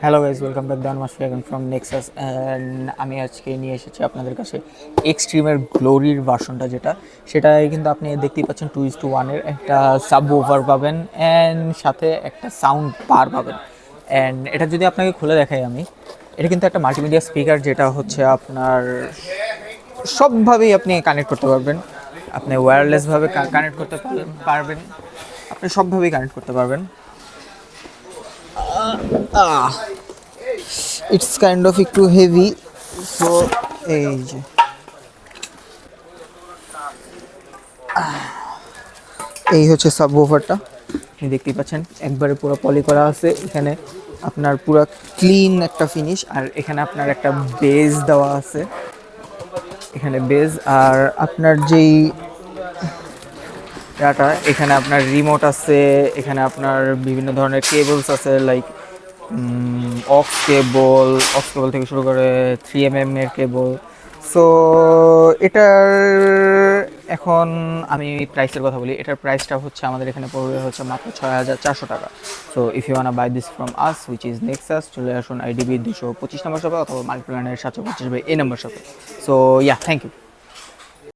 Hello guys, welcome back ডান মাস from Nexus. And আমি আজকে নিয়ে এসেছি আপনাদের কাছে এক্সট্রিমের গ্লোরির ভার্সনটা, সেটাই কিন্তু আপনি দেখতেই পাচ্ছেন 2:1 একটা সাব ওভার পাবেন অ্যান্ড সাথে একটা সাউন্ড বার পাবেন। অ্যান্ড এটা যদি আপনাকে খুলে দেখাই আমি, এটা কিন্তু একটা মাল্টিমিডিয়া স্পিকার, যেটা হচ্ছে আপনার সবভাবেই আপনি কানেক্ট করতে পারবেন। আপনি ওয়্যারলেসভাবে কানেক্ট করতে পারবেন, আপনি সবভাবেই কানেক্ট করতে পারবেন। ইটস কাইন্ড অফ একটু হেভি, সো এই যে এই হচ্ছে সাব ওভারটা, আপনি দেখতেই পাচ্ছেন একবারে পুরো পলি করা আছে। এখানে আপনার পুরো ক্লিন একটা ফিনিশ, আর এখানে আপনার একটা বেজ দেওয়া আছে, এখানে বেজ। আর আপনার যেই ডাটা, এখানে আপনার রিমোট আছে, এখানে আপনার বিভিন্ন ধরনের কেবলস আছে, লাইক অক্স কেবল থেকে শুরু করে 3mm এর কেবল। সো এটার এখন আমি প্রাইসের কথা বলি। এটার প্রাইসটা হচ্ছে আমাদের এখানে পড়বে হচ্ছে মাত্র 6,400 টাকা। So if you wanna buy this from us which is Nexus, চলে আসুন আইডিবি 225 নম্বর শপে অথবা মাল্টিপ্ল্যানের 725 এই নম্বর শপে। So yeah, thank you.